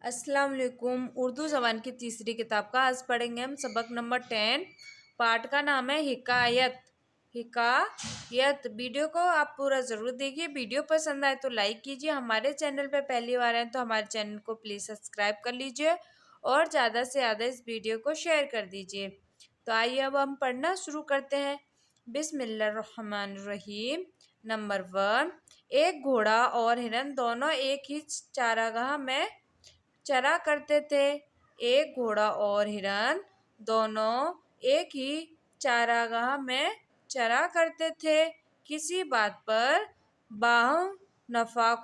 अस्सलाम वालेकुम। उर्दू ज़बान की तीसरी किताब का आज पढ़ेंगे हम सबक नंबर 10। पाठ का नाम है हिकायत। हिकायत। वीडियो को आप पूरा ज़रूर देखिए। वीडियो पसंद आए तो लाइक कीजिए। हमारे चैनल पे पहली बार आए तो हमारे चैनल को प्लीज़ सब्सक्राइब कर लीजिए और ज़्यादा से ज़्यादा इस वीडियो को शेयर कर दीजिए। तो आइए अब हम पढ़ना शुरू करते हैं। बिस्मिल्लाहिर्रहमानिर्रहीम। नंबर 1। एक घोड़ा और हिरन दोनों एक ही चारागाह में चरा करते थे। एक घोड़ा और हिरन दोनों एक ही चारागाह में चरा करते थे। किसी बात पर बाहम नफाक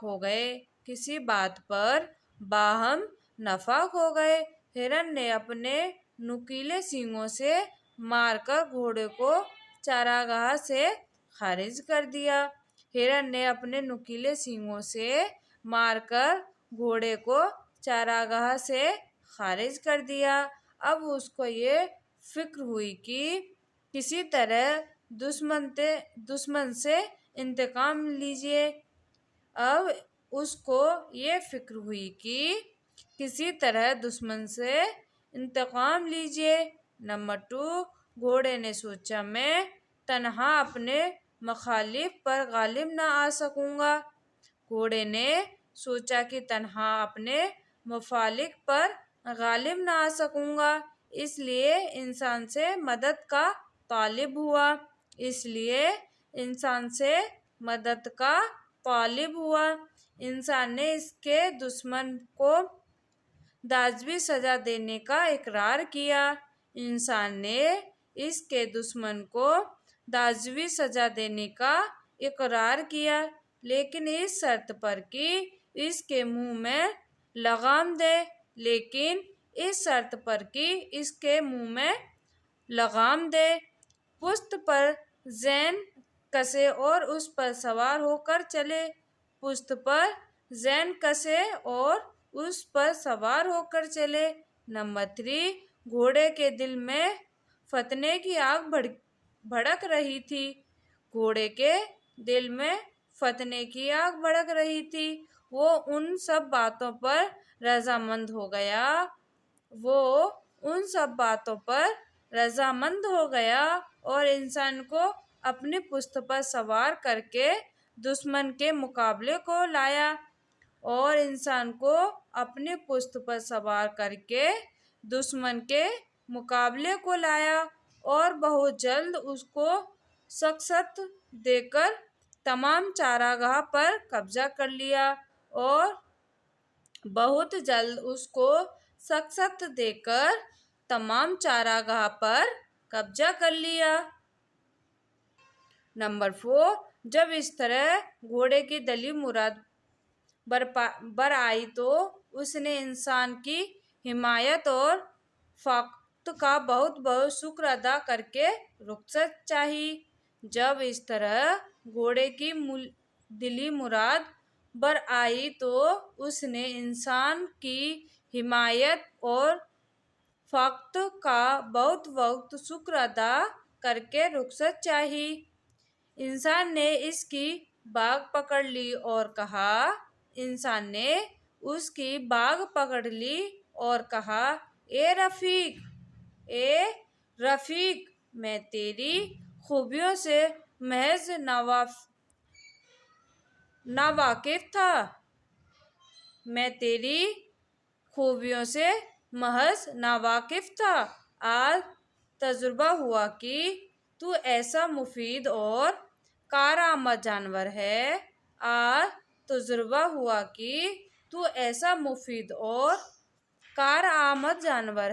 हो गए। हिरन ने अपने नुकीले सींगों से मारकर घोड़े को चारागाह से खारिज कर दिया। हिरन ने अपने नुकीले सींगों से मारकर घोड़े को चारागाह से खारिज कर दिया। अब उसको ये फिक्र हुई कि किसी तरह दुश्मन से इंतकाम लीजिए। अब उसको ये फिक्र हुई कि किसी तरह दुश्मन से इंतकाम लीजिए। नंबर 2। घोड़े ने सोचा, मैं तन्हा अपने मखालिफ पर गालिब ना आ सकूंगा। घोड़े ने सोचा कि तन्हा अपने मुखालिफ पर गालिब ना आ सकूंगा, इसलिए इंसान से मदद का तालिब हुआ। इंसान ने इसके दुश्मन को दाजबी सजा देने का इकरार किया, लेकिन इस शर्त पर कि इसके मुंह में लगाम दे। पुश्त पर जैन कसे और उस पर सवार होकर चले। नंबर 3। घोड़े के दिल में फतने की आग भड़क रही थी। वो उन सब बातों पर रजामंद हो गया और इंसान को अपनी पुश्त पर सवार करके दुश्मन के मुकाबले को लाया और बहुत जल्द उसको शिकस्त देकर तमाम चारागाह पर कब्जा कर लिया। नंबर 4। जब इस तरह घोड़े की दिली मुराद बर आई तो उसने इंसान की हिमायत और फ़क़्त का बहुत बहुत शुक्र अदा करके रुख़सत चाही। जब इस तरह घोड़े की दिली मुराद बर आई तो उसने इंसान की हिमायत और फ़क़्त का बहुत बहुत शुक्र अदा करके रुख़सत चाही। इंसान ने उसकी बाग पकड़ ली और कहा, ए रफ़ीक, मैं तेरी खूबियों से महज नावाकिफ़ था। आज तजुर्बा हुआ कि तू ऐसा मुफीद और कारआमद जानवर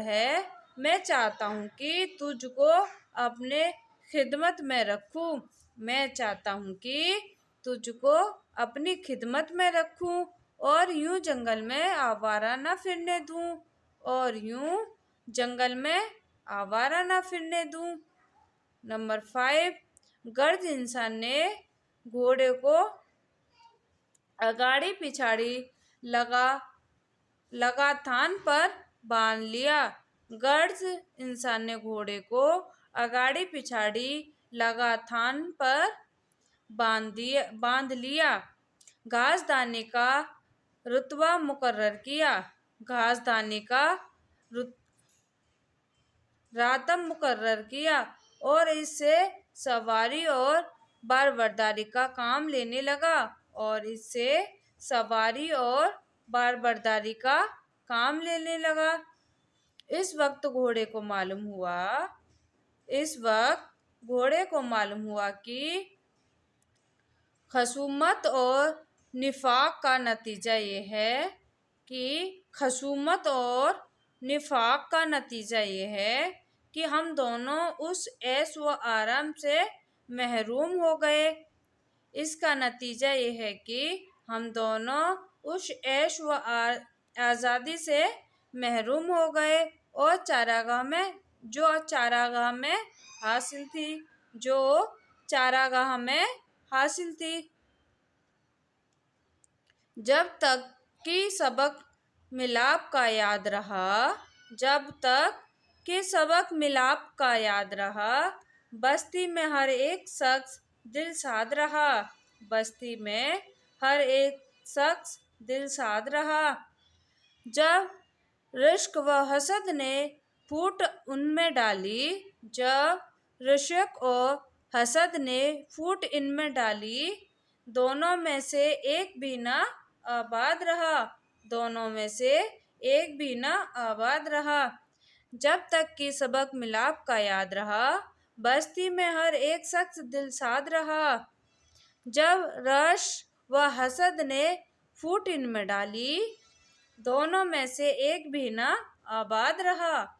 है। मैं चाहता हूँ कि तुझको अपने खिदमत में रखूं और यूं जंगल में आवारा न फिरने दूं। नंबर 5। गर्द इंसान ने घोड़े को अगाड़ी पिछाड़ी लगातान पर बांध लिया। घास दाने का रुतबा मुकर्रर किया। घास दाने का रातम मुकर्रर किया और इससे सवारी और बारबरदारी का काम लेने लगा और इससे सवारी और बारबरदारी का काम लेने लगा। इस वक्त घोड़े को मालूम हुआ कि खसूमत और निफाक का नतीजा ये है कि हम दोनों उस ऐश व आराम से महरूम हो गए। इसका नतीजा ये है कि हम दोनों उस ऐश व आज़ादी से महरूम हो गए और चारागाह में हासिल थी। जब तक कि सबक मिलाप का याद रहा बस्ती में हर एक शख्स दिल साध रहा। जब रिश्क व हसद ने फूट उनमें डाली दोनों में से एक भी न आबाद रहा। जब तक कि सबक मिलाप का याद रहा बस्ती में हर एक शख्स दिल साध रहा। जब रश व हसद ने फूट इनमें डाली दोनों में से एक भी न आबाद रहा।